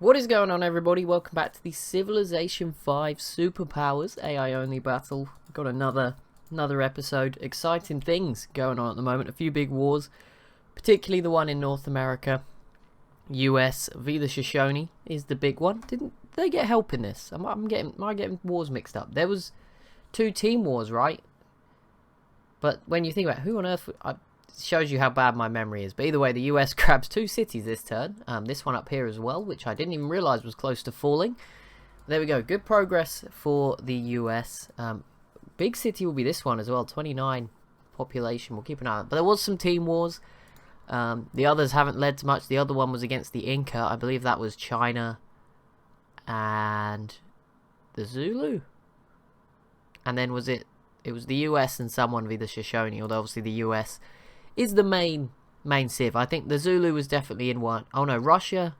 What is going on, everybody? Welcome back to the Civilization 5 Superpowers AI only battle. We've got another episode. Exciting things going on at the moment. A few big wars, particularly the one in North America. US v the Shoshone is the big one. Didn't they get help in this? Am I getting wars mixed up? There was 2 team wars, right? But when you think about who on earth, it shows you how bad my memory is. But either way, the US grabs 2 cities this turn. This one up here as well, which I didn't even realise was close to falling. There we go. Good progress for the US. Big city will be this one as well. 29 population. We'll keep an eye on it. But there was some team wars. The others haven't led to much. The other one was against the Inca. I believe that was China and the Zulu. And then was it was the US and someone v the Shoshone. Although obviously the US is the main civ. I think the Zulu was definitely in one. Oh no, Russia,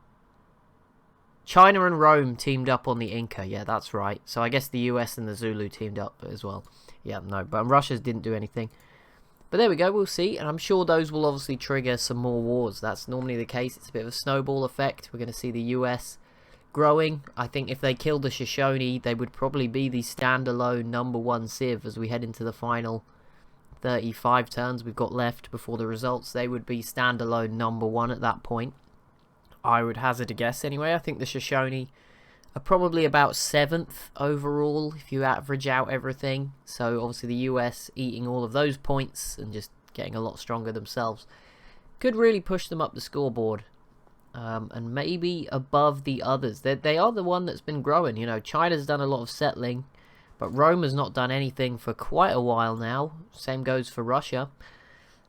China and Rome teamed up on the Inca. Yeah, that's right. So I guess the US and the Zulu teamed up as well. Yeah, no, but Russia didn't do anything. But there we go, we'll see. And I'm sure those will obviously trigger some more wars. That's normally the case. It's a bit of a snowball effect. We're going to see the US growing. I think if they killed the Shoshone, they would probably be the standalone #1 civ as we head into the final 35 turns we've got left before the results. They would be standalone #1 at that point. I would hazard a guess anyway. I think the Shoshone are probably about 7th overall if you average out everything. So obviously the US eating all of those points and just getting a lot stronger themselves could really push them up the scoreboard. And maybe above the others. They are the one that's been growing. You know, China's done a lot of settling, but Rome has not done anything for quite a while now. Same goes for Russia.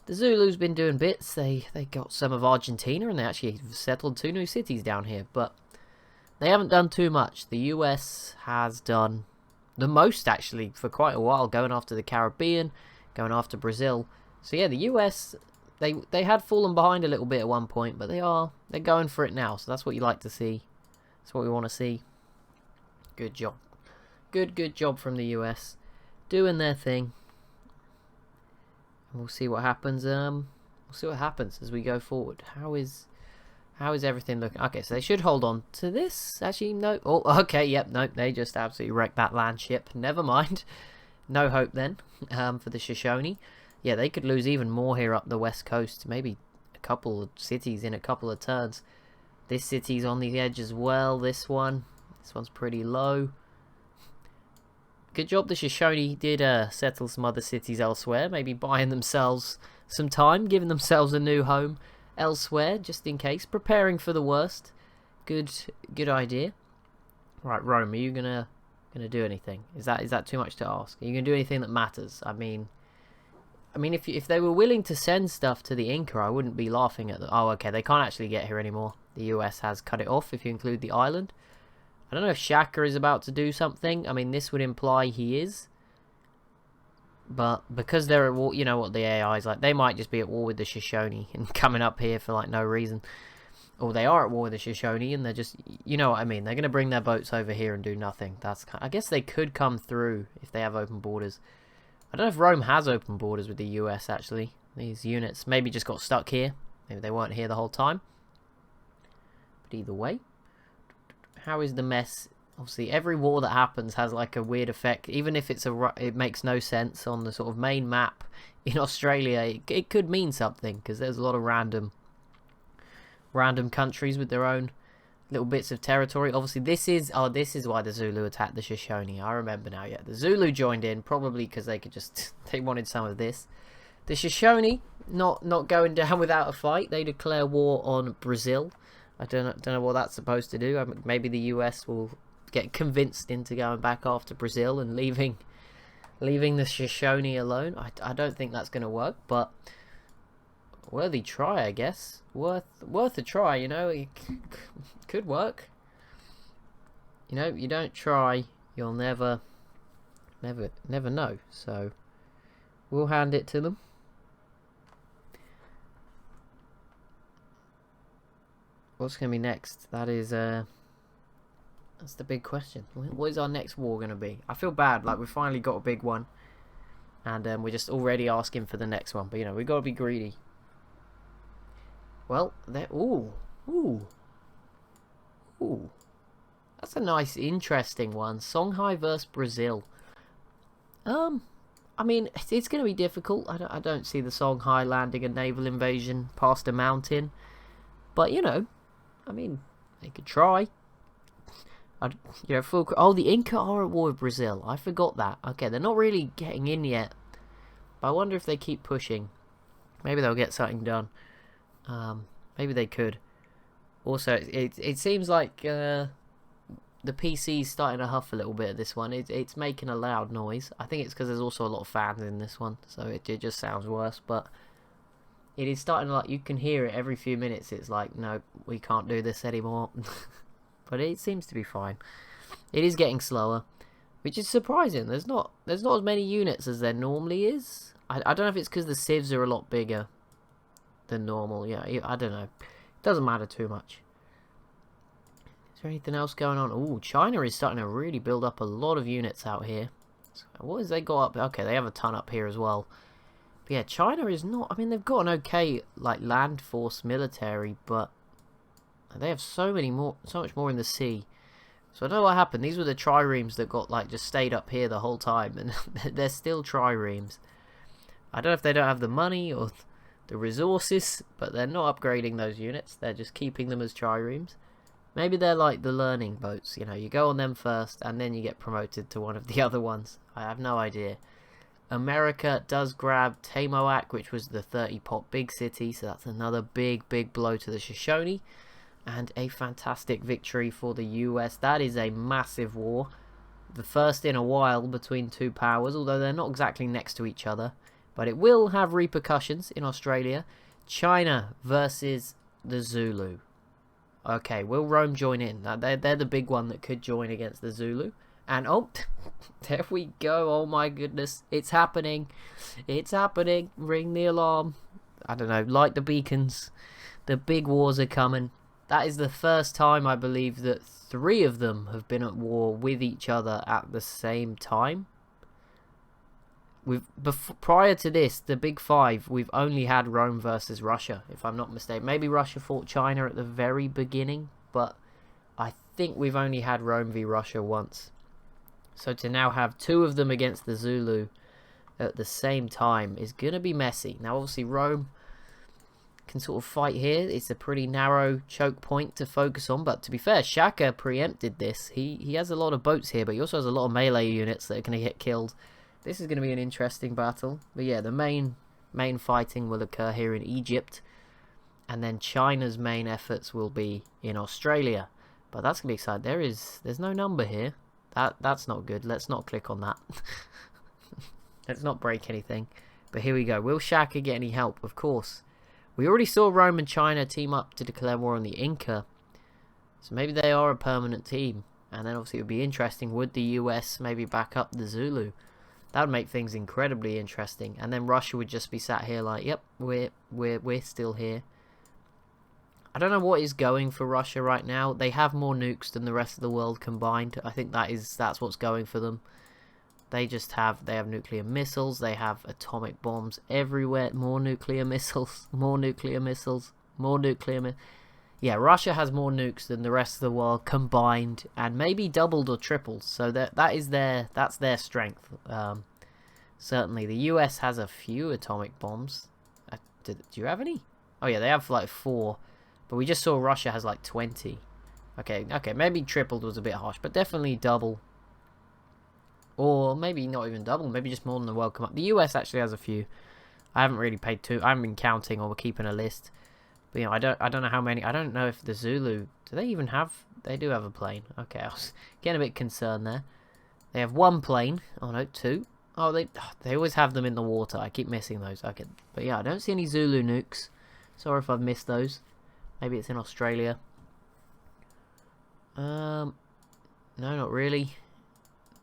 The Zulu's been doing bits. They got some of Argentina, and they actually settled 2 new cities down here. But they haven't done too much. The US has done the most, actually, for quite a while. Going after the Caribbean, going after Brazil. So yeah, the US, they had fallen behind a little bit at one point, but they're going for it now. So that's what you like to see. That's what we want to see. Good job. Good job from the US, doing their thing. And we'll see what happens. We'll see what happens as we go forward. How is everything looking? Okay, so they should hold on to this. Actually, no. Oh, okay. Yep. No, they just absolutely wrecked that land ship. Never mind. No hope then. For the Shoshone. Yeah, they could lose even more here up the west coast. Maybe a couple of cities in a couple of turns. This city's on the edge as well. This one's pretty low. Good job the Shoshone did settle some other cities elsewhere, maybe buying themselves some time, giving themselves a new home elsewhere, just in case, preparing for the worst. Good idea. Right, Rome, are you gonna do anything? Is that too much to ask? Are you gonna do anything that matters? I mean, if they were willing to send stuff to the Inca, I wouldn't be laughing at them. Oh, okay, they can't actually get here anymore. The US has cut it off if you include the island. I don't know if Shaka is about to do something. I mean, this would imply he is. But because they're at war, you know what the AI is like. They might just be at war with the Shoshone and coming up here for like no reason. Or they are at war with the Shoshone and they're just, you know what I mean. They're going to bring their boats over here and do nothing. I guess they could come through if they have open borders. I don't know if Rome has open borders with the US actually. These units maybe just got stuck here. Maybe they weren't here the whole time. But either way. How is the mess? Obviously, every war that happens has like a weird effect. Even if it makes no sense on the sort of main map in Australia, it could mean something because there's a lot of random countries with their own little bits of territory. Obviously, this is why the Zulu attacked the Shoshone. I remember now. Yeah, the Zulu joined in probably because they wanted some of this. The Shoshone not going down without a fight. They declare war on Brazil. I don't know what that's supposed to do. Maybe the US will get convinced into going back after Brazil and leaving the Shoshone alone. I don't think that's going to work, but worthy try, I guess. Worth a try, you know. It could work. You know, you don't try, you'll never know. So we'll hand it to them. What's going to be next? That's the big question. What is our next war going to be? I feel bad, like we finally got a big one. And we're just already asking for the next one. But, you know, we've got to be greedy. Well, ooh. Ooh, that's a nice, interesting one. Songhai versus Brazil. I mean, it's going to be difficult. I don't see the Songhai landing a naval invasion past a mountain. But, you know, I mean, they could try. Oh, the Inca are at war with Brazil. I forgot that. Okay, they're not really getting in yet. But I wonder if they keep pushing. Maybe they'll get something done. Maybe they could. Also, it seems like the PC's starting to huff a little bit at this one. It's making a loud noise. I think it's because there's also a lot of fans in this one, so it just sounds worse. But it is starting to, like, you can hear it every few minutes. It's like, no, we can't do this anymore. But it seems to be fine. It is getting slower, which is surprising. There's not as many units as there normally is. I don't know if it's because the civs are a lot bigger than normal. Yeah, I don't know. It doesn't matter too much. Is there anything else going on? Ooh, China is starting to really build up a lot of units out here. So what has they got up? Okay, they have a ton up here as well. But yeah, China is not... I mean, they've got an okay, like, land force military, but they have so much more in the sea. So I don't know what happened. These were the triremes that got, like, just stayed up here the whole time, and they're still triremes. I don't know if they don't have the money or the resources, but they're not upgrading those units. They're just keeping them as triremes. Maybe they're like the learning boats, you know, you go on them first and then you get promoted to one of the other ones. I have no idea. America does grab Tamoac, which was the 30-pot big city, so that's another big blow to the Shoshone. And a fantastic victory for the US. That is a massive war. The first in a while between two powers, although they're not exactly next to each other. But it will have repercussions in Australia. China versus the Zulu. Okay, will Rome join in? They're the big one that could join against the Zulu. And, oh, there we go. Oh, my goodness. It's happening. It's happening. Ring the alarm. I don't know. Light the beacons. The big wars are coming. That is the first time, I believe, that 3 of them have been at war with each other at the same time. Prior to this, the big 5, we've only had Rome versus Russia, if I'm not mistaken. Maybe Russia fought China at the very beginning, but I think we've only had Rome v Russia once. So to now have 2 of them against the Zulu at the same time is going to be messy. Now, obviously, Rome can sort of fight here. It's a pretty narrow choke point to focus on, but to be fair, Shaka preempted this. He has a lot of boats here, but he also has a lot of melee units that are going to get killed. This is going to be an interesting battle. But yeah, the main fighting will occur here in Egypt. And then China's main efforts will be in Australia. But that's going to be exciting. There's no number here. That's not good. Let's not click on that. Let's not break anything. But here we go. Will Shaka get any help? Of course. We already saw Rome and China team up to declare war on the Inca. So maybe they are a permanent team. And then obviously it would be interesting. Would the US maybe back up the Zulu? That would make things incredibly interesting. And then Russia would just be sat here like, yep, we're still here. I don't know what is going for Russia right now. They have more nukes than the rest of the world combined. I think that's what's going for them. They have nuclear missiles, they have atomic bombs everywhere, more nuclear missiles, more nuclear missiles, more nuclear Yeah, Russia has more nukes than the rest of the world combined, and maybe doubled or tripled. So that's their strength. Certainly, the US has a few atomic bombs. Do you have any? Oh yeah, they have like 4, but we just saw Russia has like 20. Okay, maybe tripled was a bit harsh, but definitely double. Or maybe not even double, maybe just more than the world come up. The US actually has a few. I haven't really paid I haven't been counting or keeping a list. But you know, I don't know how many. I don't know if the Zulu, do they even have? They do have a plane. Okay, I was getting a bit concerned there. They have 1 plane. Oh no, 2. Oh, they always have them in the water. I keep missing those. Okay, but yeah, I don't see any Zulu nukes. Sorry if I've missed those. Maybe it's in Australia. No, not really.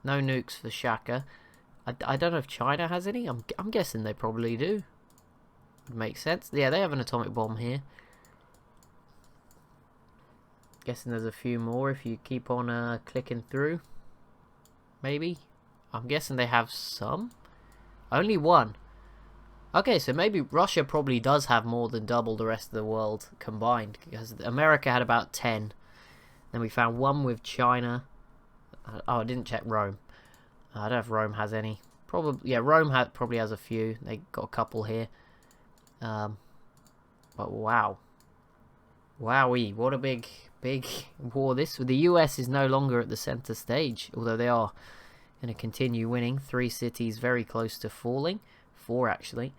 No nukes for Shaka. I don't know if China has any. I'm guessing they probably do. Would make sense. Yeah, they have an atomic bomb here. Guessing there's a few more if you keep on clicking through. Maybe. I'm guessing they have some. Only 1. Okay, so maybe Russia probably does have more than double the rest of the world combined, because America had about 10. Then we found one with China. Oh, I didn't check Rome. I don't know if Rome has any. Probably, yeah, Rome probably has a few. They got a couple here. But wow. Wowee, what a big war this. The US is no longer at the center stage, although they are going to continue winning. 3 cities very close to falling. 4 actually.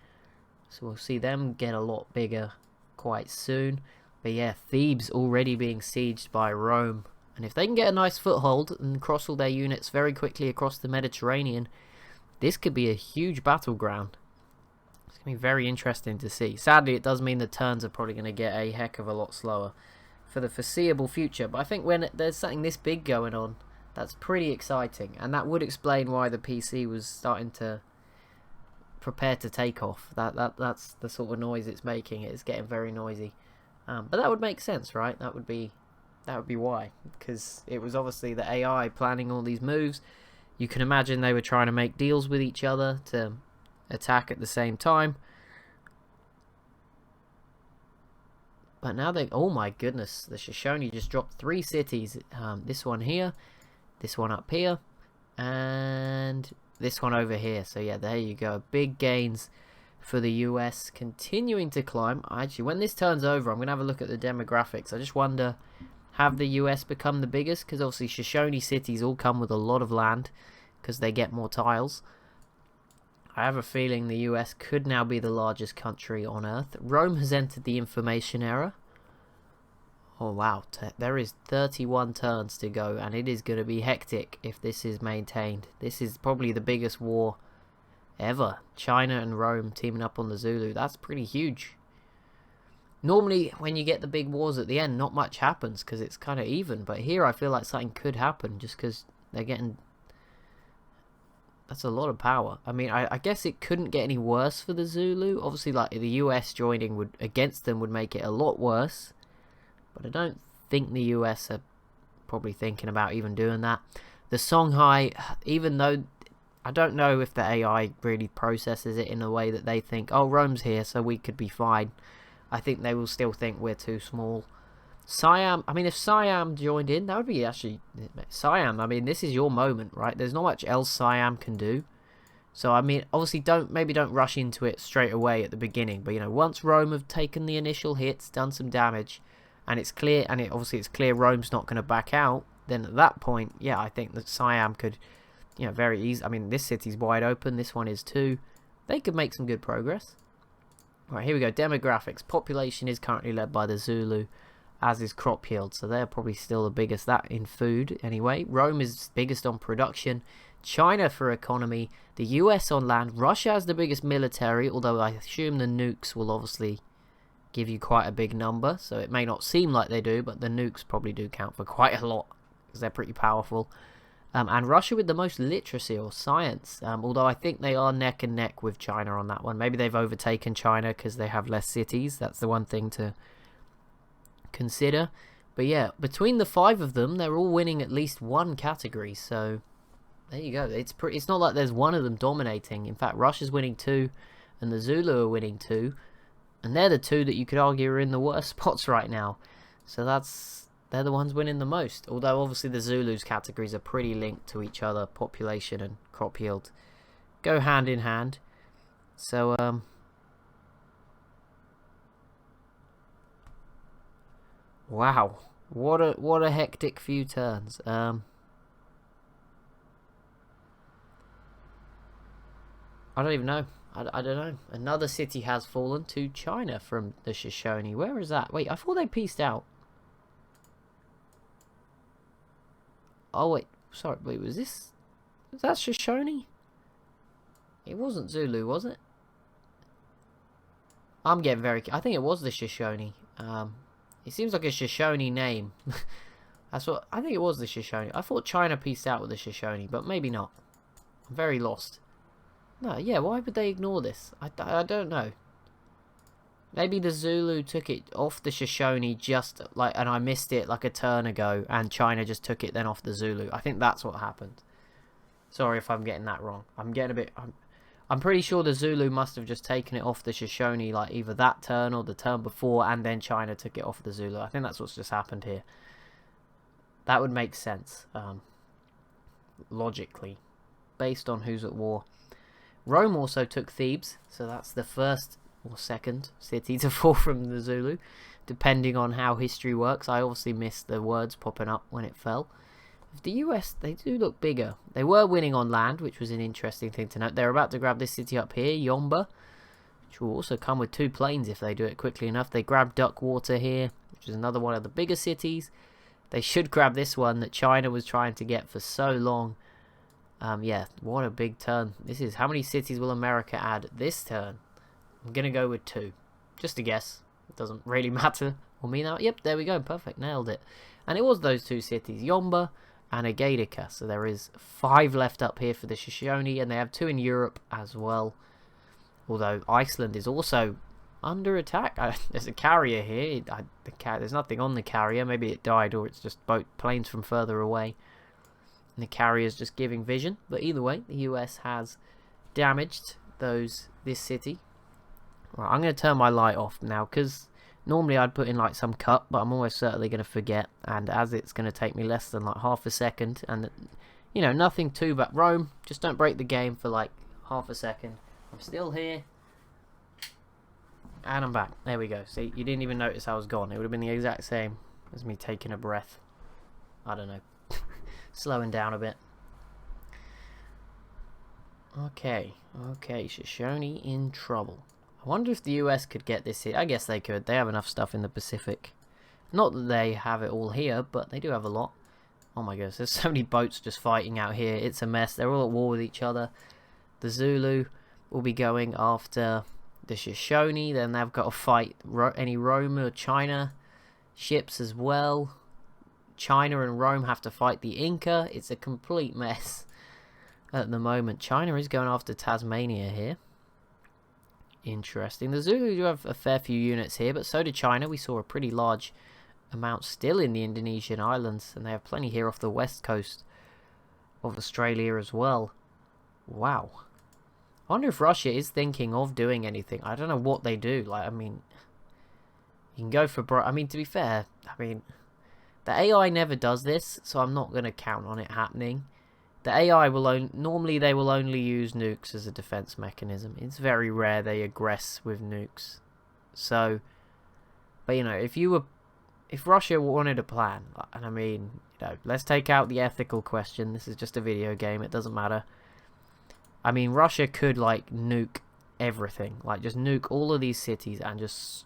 So we'll see them get a lot bigger quite soon. But yeah, Thebes already being sieged by Rome. And if they can get a nice foothold and cross all their units very quickly across the Mediterranean, this could be a huge battleground. It's going to be very interesting to see. Sadly, it does mean the turns are probably going to get a heck of a lot slower for the foreseeable future. But I think when there's something this big going on, that's pretty exciting. And that would explain why the PC was starting to prepare to take off. That's the sort of noise it's making. It's getting very noisy. But that would make sense, right? That would be why. Because it was obviously the AI planning all these moves. You can imagine they were trying to make deals with each other to attack at the same time. But now they... Oh my goodness. The Shoshone just dropped 3 cities. This one here. This one up here. And this one over here. So yeah, there you go. Big gains for the US. Continuing to climb. Actually, when this turns over, I'm going to have a look at the demographics. I just wonder... Have the US become the biggest? Because obviously Shoshone cities all come with a lot of land because they get more tiles. I have a feeling the US could now be the largest country on Earth. Rome has entered the information era. Oh wow, there is 31 turns to go and it is going to be hectic if this is maintained. This is probably the biggest war ever. China and Rome teaming up on the Zulu. That's pretty huge. Normally, when you get the big wars at the end, not much happens because it's kind of even. But here, I feel like something could happen just because they're getting... That's a lot of power. I mean, I guess it couldn't get any worse for the Zulu. Obviously, like the US joining against them would make it a lot worse. But I don't think the US are probably thinking about even doing that. The Songhai, even though... I don't know if the AI really processes it in a way that they think, oh, Rome's here, so we could be fine. I think they will still think we're too small. Siam, I mean, if Siam joined in, that would be actually... Siam, I mean, this is your moment, right? There's not much else Siam can do. So, I mean, obviously, maybe don't rush into it straight away at the beginning. But, you know, once Rome have taken the initial hits, done some damage, and it's clear, obviously it's clear Rome's not going to back out, then at that point, yeah, I think that Siam could, you know, very easy... I mean, this city's wide open, this one is too. They could make some good progress. Right, here we go. Demographics. Population is currently led by the Zulu, as is crop yield. So they're probably still the biggest in food anyway. Rome is biggest on production. China for economy. The US on land. Russia has the biggest military, although I assume the nukes will obviously give you quite a big number. So it may not seem like they do, but the nukes probably do count for quite a lot because they're pretty powerful. And Russia with the most literacy or science, although I think they are neck and neck with China on that one. Maybe they've overtaken China because they have less cities. That's the one thing to consider. But yeah, between the 5 of them, they're all winning at least one category. So there you go. It's not like there's one of them dominating. In fact, Russia's winning 2 and the Zulu are winning 2. And they're the 2 that you could argue are in the worst spots right now. So they're the ones winning the most. Although, obviously, the Zulus categories are pretty linked to each other. Population and crop yield go hand in hand. So, wow. What a hectic few turns. I don't even know. I don't know. Another city has fallen to China from the Shoshone. Where is that? Wait, I thought they pieced out. Oh wait, sorry, wait, was that Shoshone? It wasn't Zulu, was it? I'm getting I think it was the Shoshone. It seems like a Shoshone name. I think it was the Shoshone. I thought China pieced out with the Shoshone, but maybe not. I'm very lost. No, yeah, why would they ignore this? I don't know. Maybe the Zulu took it off the Shoshone and I missed it like a turn ago, and China just took it then off the Zulu. I think that's what happened. Sorry if I'm getting that wrong. I'm pretty sure the Zulu must have just taken it off the Shoshone like either that turn or the turn before, and then China took it off the Zulu. I think that's what's just happened here. That would make sense, logically, based on who's at war. Rome also took Thebes, so that's the first or second city to fall from the Zulu, depending on how history works. I obviously missed the words popping up when it fell. The US, they do look bigger. They were winning on land, which was an interesting thing to note. They're about to grab this city up here, Yomba, which will also come with 2 planes if they do it quickly enough. They grab Duckwater here, which is another one of the bigger cities. They should grab this one that China was trying to get for so long. Yeah, what a big turn. This is, how many cities will America add this turn? I'm going to go with 2. Just a guess. It doesn't really matter. Or me now. Yep, there we go. Perfect. Nailed it. And it was those 2 cities, Yomba and Agatica. So there is 5 left up here for the Shoshone, and they have 2 in Europe as well. Although Iceland is also under attack. There's a carrier here. There's nothing on the carrier. Maybe it died, or it's just planes from further away. And the carrier's just giving vision. But either way, the US has damaged this city. Right, I'm going to turn my light off now, because normally I'd put in like some cut, but I'm almost certainly going to forget. And as it's going to take me less than like half a second, and you know, nothing too bad. Rome, just don't break the game for like half a second. I'm still here. And I'm back. There we go. See, you didn't even notice I was gone. It would have been the exact same as me taking a breath. I don't know. Slowing down a bit. Okay. Okay, Shoshone in trouble. I wonder if the US could get this here. I guess they could. They have enough stuff in the Pacific. Not that they have it all here, but they do have a lot. Oh my goodness, there's so many boats just fighting out here. It's a mess. They're all at war with each other. The Zulu will be going after the Shoshone. Then they've got to fight any Rome or China ships as well. China and Rome have to fight the Inca. It's a complete mess at the moment. China is going after Tasmania here. Interesting. The Zulu do have a fair few units here, but so did China. We saw a pretty large amount still in the Indonesian islands, and they have plenty here off the west coast of Australia as well. Wow. I wonder if Russia is thinking of doing anything. I don't know what they do. Like, I mean, you can go for... I mean, to be fair, I mean, the AI never does this, so I'm not going to count on it happening. The AI will normally they will only use nukes as a defense mechanism. It's very rare they aggress with nukes. So, but you know, if Russia wanted a plan, and I mean, you know, let's take out the ethical question. This is just a video game. It doesn't matter. I mean, Russia could like nuke everything, like just nuke all of these cities and just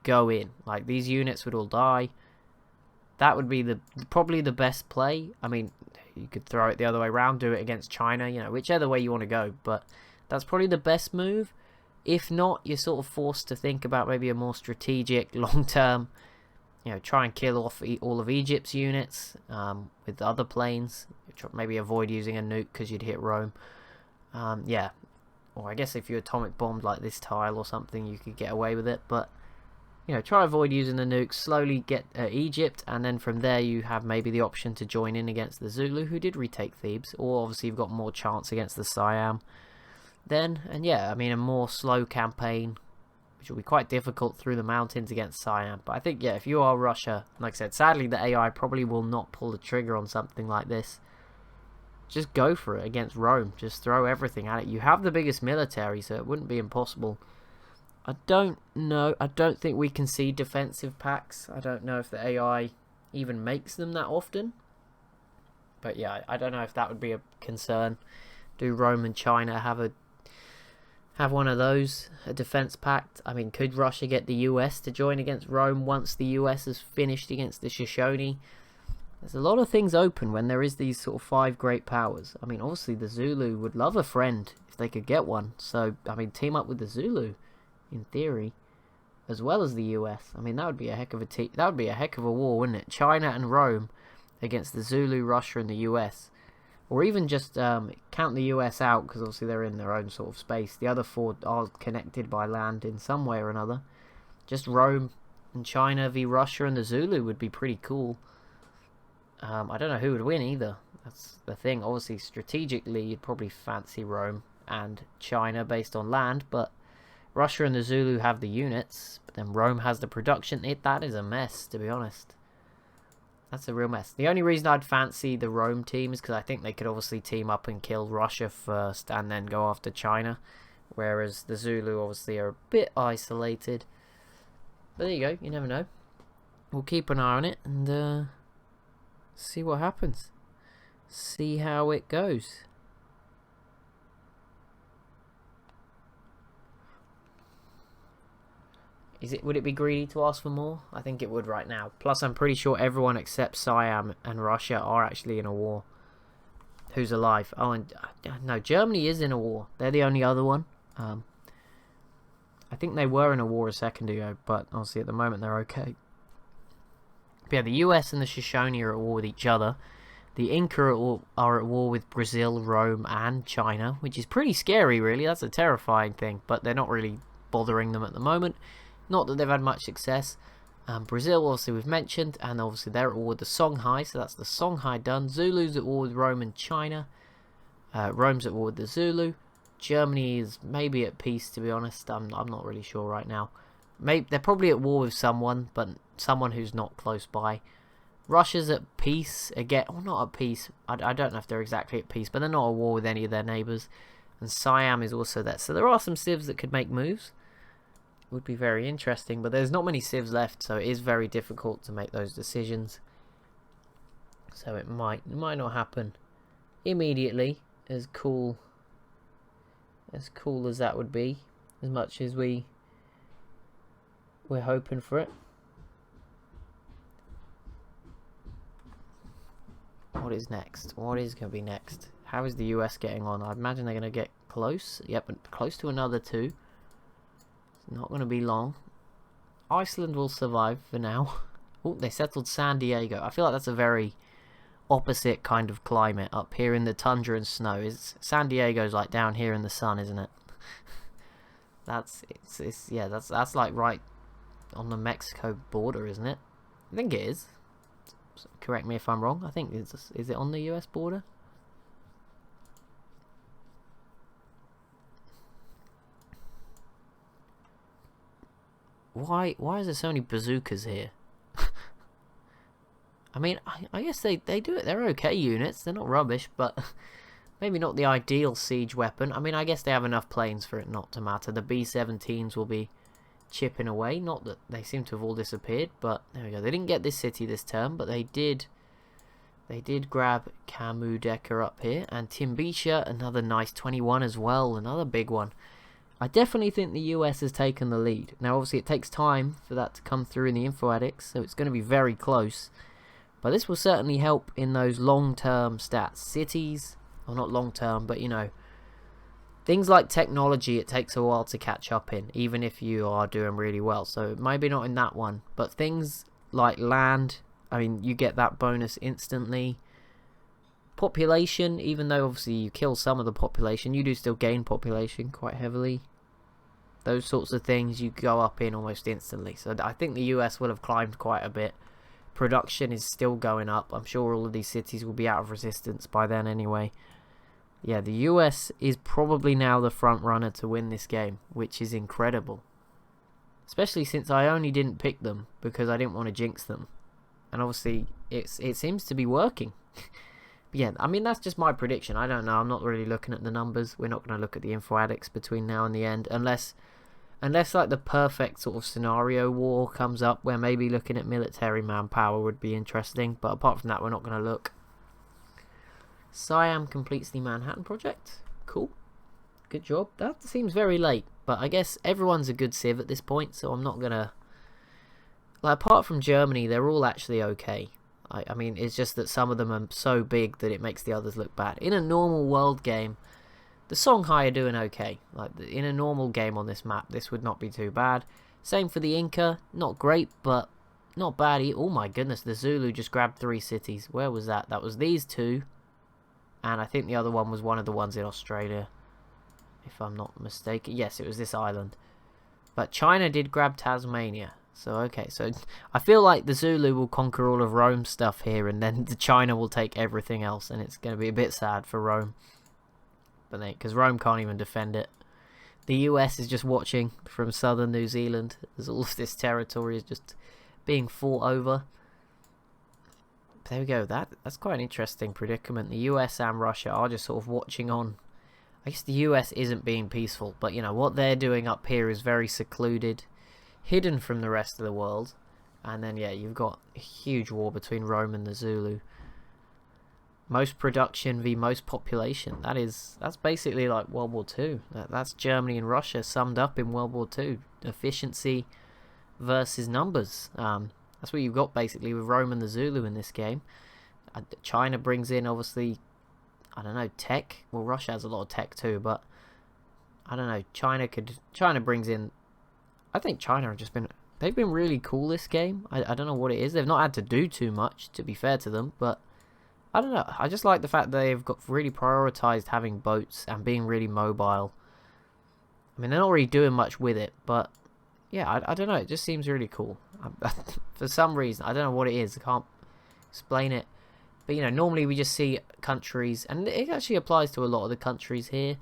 go in. Like, these units would all die. That would be probably the best play. I mean, you could throw it the other way around, do it against China, you know, whichever way you want to go. But that's probably the best move. If not, you're sort of forced to think about maybe a more strategic, long-term, you know, try and kill off all of Egypt's units with other planes. Maybe avoid using a nuke because you'd hit Rome. Yeah, or I guess if you atomic bombed like this tile or something, you could get away with it. But you know, try avoid using the nukes, slowly get Egypt, and then from there you have maybe the option to join in against the Zulu, who did retake Thebes, or obviously you've got more chance against the Siam then. And yeah, I mean, a more slow campaign, which will be quite difficult through the mountains against Siam. But I think, yeah, if you are Russia, like I said, sadly the AI probably will not pull the trigger on something like this. Just go for it against Rome. Just throw everything at it. You have the biggest military, so it wouldn't be impossible. I don't know. I don't think we can see defensive packs. I don't know if the AI even makes them that often. But yeah, I don't know if that would be a concern. Do Rome and China have one of those, a defense pact? I mean, could Russia get the US to join against Rome once the US has finished against the Shoshone? There's a lot of things open when there is these sort of 5 great powers. I mean, obviously the Zulu would love a friend if they could get one. So, I mean, team up with the Zulu, in theory, as well as the US. I mean, that would be a heck of a war, wouldn't it? China and Rome against the Zulu, Russia, and the US. Or even just count the US out, because obviously they're in their own sort of space. The other 4 are connected by land in some way or another. Just Rome and China v Russia and the Zulu would be pretty cool. I don't know who would win either. That's the thing. Obviously, strategically, you'd probably fancy Rome and China based on land, but Russia and the Zulu have the units, but then Rome has the production. That is a mess, to be honest. That's a real mess. The only reason I'd fancy the Rome team is because I think they could obviously team up and kill Russia first and then go after China. Whereas the Zulu obviously are a bit isolated. But there you go, you never know. We'll keep an eye on it and see what happens. See how it goes. Would it be greedy to ask for more? I think it would right now. Plus, I'm pretty sure everyone except Siam and Russia are actually in a war. Who's alive? Oh, and no, Germany is in a war. They're the only other one. I think they were in a war a second ago, but obviously at the moment they're okay. But yeah, the US and the Shoshone are at war with each other. The Inca are at war with Brazil, Rome, and China, which is pretty scary, really. That's a terrifying thing, but they're not really bothering them at the moment. Not that they've had much success. Brazil, obviously, we've mentioned, and obviously they're at war with the Songhai, so that's the Songhai done. Zulu's at war with Rome and China. Rome's at war with the Zulu. Germany is maybe at peace, to be honest. I'm not really sure right now. Maybe they're probably at war with someone, but someone who's not close by. Russia's at peace again. Well, not at peace. I don't know if they're exactly at peace, but they're not at war with any of their neighbours. And Siam is also there. So there are some civs that could make moves. Would be very interesting, but there's not many civs left, so it is very difficult to make those decisions. So it might not happen immediately. As cool as that would be, as much as we're hoping for it. What is next? What is going to be next? How is the US getting on? I imagine they're going to get close. Yep, close to another 2. It's not going to be long. Iceland will survive for now. Oh, they settled San Diego. I feel like that's a very opposite kind of climate. Up here in the tundra and snow. San Diego's like down here in the sun, isn't it? That's like right on the Mexico border, isn't it? I think it is. Correct me if I'm wrong. I think is it on the US border? Why is there so many bazookas here? I mean, I guess they do it. They're okay units. They're not rubbish, but maybe not the ideal siege weapon. I mean, I guess they have enough planes for it not to matter. The B-17s will be chipping away. Not that they seem to have all disappeared, but there we go. They didn't get this city this term, but they did grab Kamudeka up here, and Timbisha, another nice 21 as well, another big one. I definitely think the US has taken the lead. Now obviously it takes time for that to come through in the info addicts, so it's going to be very close, but this will certainly help in those long-term stats. Cities, well, not long-term, but you know, things like technology, it takes a while to catch up in, even if you are doing really well. So maybe not in that one, but things like land, I mean, you get that bonus instantly. Population, even though obviously you kill some of the population, you do still gain population quite heavily. Those sorts of things you go up in almost instantly. So I think the US will have climbed quite a bit. Production is still going up. I'm sure all of these cities will be out of resistance by then anyway. Yeah, the US is probably now the front runner to win this game, which is incredible. Especially since I only didn't pick them because I didn't want to jinx them. And obviously it seems to be working. But yeah, I mean, that's just my prediction. I don't know. I'm not really looking at the numbers. We're not going to look at the info addicts between now and the end. Unless like the perfect sort of scenario war comes up where maybe looking at military manpower would be interesting. But apart from that, we're not going to look. Siam completes the Manhattan Project. Cool. Good job. That seems very late. But I guess everyone's a good civ at this point. So I'm not going to... Like, apart from Germany, they're all actually okay. I mean, it's just that some of them are so big that it makes the others look bad. In a normal world game, the Songhai are doing okay. Like, in a normal game on this map, this would not be too bad. Same for the Inca. Not great, but not bad. Oh my goodness, the Zulu just grabbed 3 cities. Where was that? That was these 2. And I think the other one was one of the ones in Australia, if I'm not mistaken. Yes, it was this island. But China did grab Tasmania. So, okay, so I feel like the Zulu will conquer all of Rome's stuff here, and then the China will take everything else, and it's going to be a bit sad for Rome. But because Rome can't even defend it. The US is just watching from southern New Zealand as all of this territory is just being fought over. there we go. That's quite an interesting predicament. The US and Russia are just sort of watching on. I guess the US isn't being peaceful, but you know what they're doing up here is very secluded, hidden from the rest of the world. And then yeah, you've got a huge war between Rome and the Zulu. Most production v most population. That's basically like World War Two. That's Germany and Russia summed up in World War Two. Efficiency versus numbers. That's what you've got basically with Rome and the Zulu in this game. China brings in obviously, I don't know, tech. Well, Russia has a lot of tech too, but I don't know. China brings in. I think China have just been. They've been really cool this game. I don't know what it is. They've not had to do too much, to be fair to them, but I don't know. I just like the fact that they've got really prioritized having boats and being really mobile. I mean, they're not really doing much with it, but yeah, I don't know. It just seems really cool. For some reason, I don't know what it is. I can't explain it. But you know, normally we just see countries, and it actually applies to a lot of the countries here.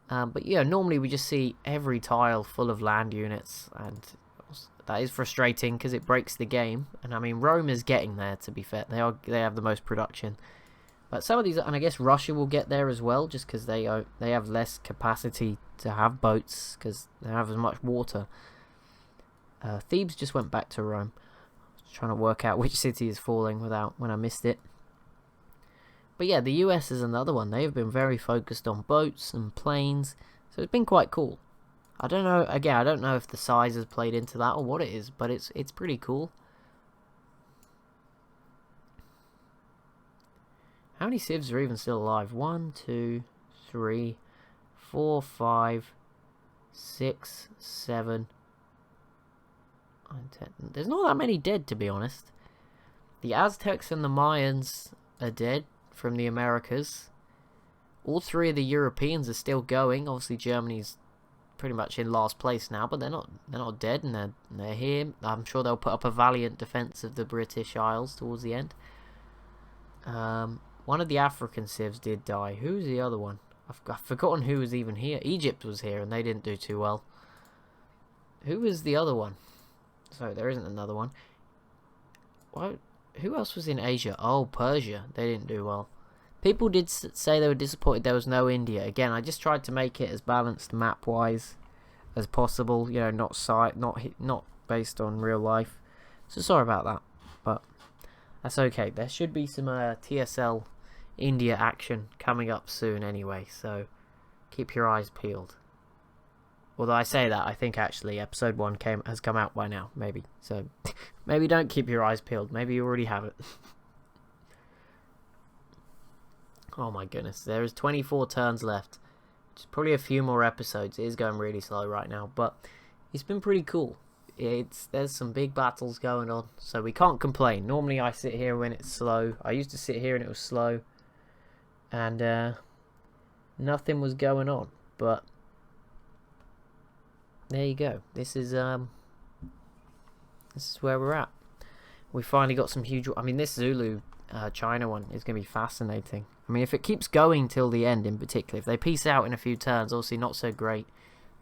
But yeah, normally we just see every tile full of land units, and that is frustrating because it breaks the game. And I mean, Rome is getting there. To be fair, they have the most production. But some of these, and I guess Russia will get there as well, just because they have less capacity to have boats because they don't have as much water. Thebes just went back to Rome. I was trying to work out which city is falling when I missed it. But yeah, the US is another one. They have been very focused on boats and planes, so it's been quite cool. I don't know. Again, I don't know if the size has played into that or what it is, but it's pretty cool. How many civs are even still alive? 1, 2, 3, 4, 5, 6, 7, 9, 10. There's not that many dead, to be honest. The Aztecs and the Mayans are dead from the Americas. All three of the Europeans are still going. Obviously, Germany's pretty much in last place now, but they're not dead, and they're here. I'm sure they'll put up a valiant defense of the British Isles towards the end. One of the African civs did die. Who's the other one? I've forgotten who was even here. Egypt was here, and they didn't do too well. Who was the other one? So there isn't another one. What? Who else was in Asia? Oh, Persia. They didn't do well. People did say they were disappointed there was no India. Again, I just tried to make it as balanced map-wise as possible. You know, not based on real life. So sorry about that, but that's okay. There should be some TSL India action coming up soon anyway, so keep your eyes peeled. Although I say that, I think actually episode 1 has come out by now, maybe. So maybe don't keep your eyes peeled. Maybe you already have it. Oh my goodness, there is 24 turns left. Just probably a few more episodes. It is going really slow right now, but it's been pretty cool. There's some big battles going on, so we can't complain. Normally I sit here when it's slow. I used to sit here and it was slow, and nothing was going on. But there you go. This is where we're at. We finally got some huge. I mean, this Zulu China one is going to be fascinating. I mean, if it keeps going till the end, in particular, if they peace out in a few turns, obviously not so great.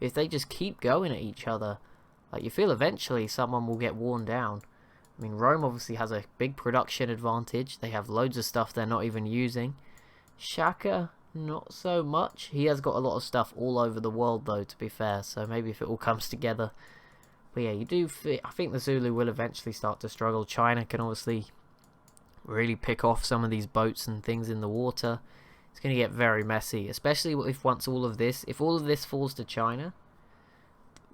If they just keep going at each other, like, you feel eventually someone will get worn down. I mean, Rome obviously has a big production advantage. They have loads of stuff they're not even using. Shaka, not so much. He has got a lot of stuff all over the world, though, to be fair. So maybe if it all comes together. But yeah, I think the Zulu will eventually start to struggle. China can obviously really pick off some of these boats and things in the water. It's going to get very messy, especially if all of this falls to China.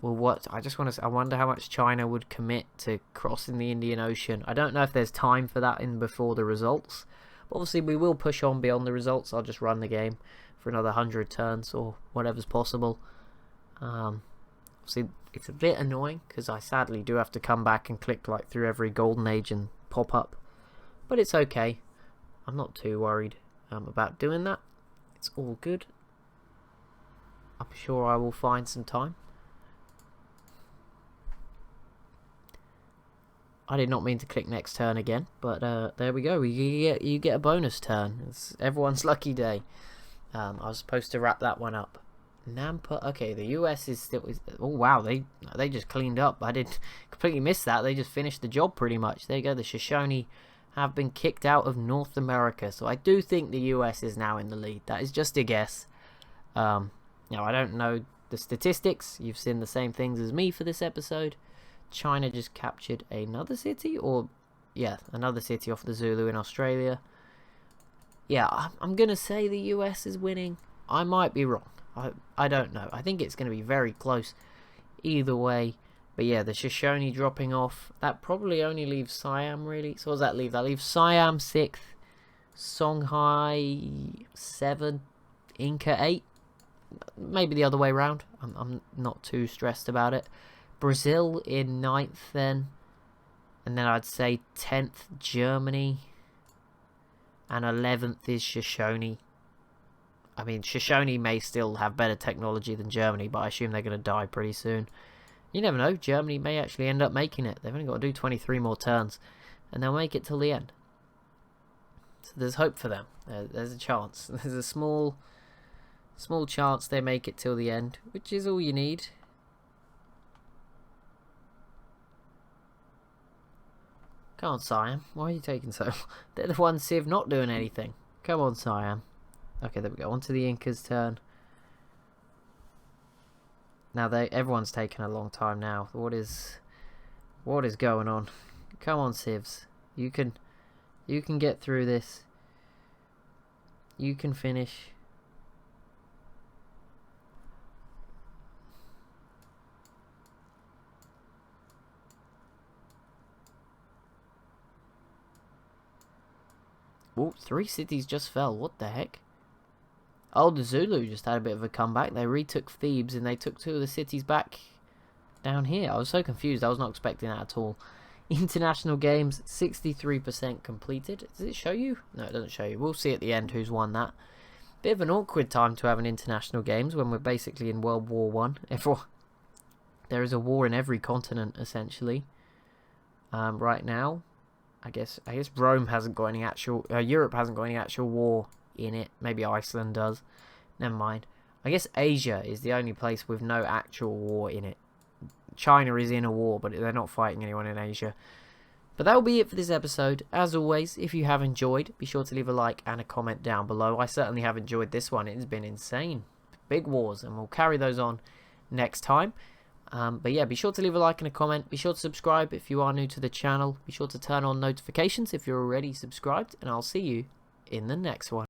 Well, I wonder how much China would commit to crossing the Indian Ocean. I don't know if there's time for that before the results. But obviously, we will push on beyond the results. I'll just run the game for another 100 turns or whatever's possible. Obviously, it's a bit annoying because I sadly do have to come back and click like through every golden age and pop up. But it's okay. I'm not too worried about doing that. It's all good. I'm sure I will find some time. I did not mean to click next turn again, but there we go. You get a bonus turn. It's everyone's lucky day. I was supposed to wrap that one up. Nampa. Okay, the US is still. Oh wow, they just cleaned up. I did completely miss that. They just finished the job pretty much. There you go. The Shoshone have been kicked out of North America. So I do think the US is now in the lead. That is just a guess. Now, I don't know the statistics. You've seen the same things as me for this episode. China just captured another city, or yeah, another city off the Zulu in Australia. Yeah, I'm going to say the US is winning. I might be wrong. I don't know. I think it's going to be very close either way. But yeah, the Shoshone dropping off. That probably only leaves Siam, really. So what does that leave? That leaves Siam 6th, Songhai 7, Inca 8. Maybe the other way around. I'm not too stressed about it. Brazil in 9th then. And then I'd say 10th, Germany. And 11th is Shoshone. I mean, Shoshone may still have better technology than Germany, but I assume they're going to die pretty soon. You never know. Germany may actually end up making it. They've only got to do 23 more turns, and they'll make it till the end. So there's hope for them. There's a chance. There's a small chance they make it till the end, which is all you need. Come on, Siam. Why are you taking so long? They're the ones, Civ, not doing anything. Come on, Siam. Okay, there we go. On to the Inca's turn. Now everyone's taking a long time now. What is going on? Come on, Civs. You can get through this. You can finish. Oh, 3 cities just fell. What the heck? Oh, the Zulu just had a bit of a comeback. They retook Thebes and they took 2 of the cities back down here. I was so confused. I was not expecting that at all. International games, 63% completed. Does it show you? No, it doesn't show you. We'll see at the end who's won that. Bit of an awkward time to have an international games when we're basically in World War One. There is a war in every continent essentially. Right now, I guess Rome hasn't got any actual. Europe hasn't got any actual war in it. Maybe Iceland does. Never mind. I guess Asia is the only place with no actual war in it. China is in a war, but they're not fighting anyone in Asia. But that will be it for this episode. As always, if you have enjoyed, be sure to leave a like and a comment down below. I certainly have enjoyed this one. It has been insane. Big wars, and we'll carry those on next time. But yeah, be sure to leave a like and a comment. Be sure to subscribe if you are new to the channel. Be sure to turn on notifications if you're already subscribed. And I'll see you in the next one.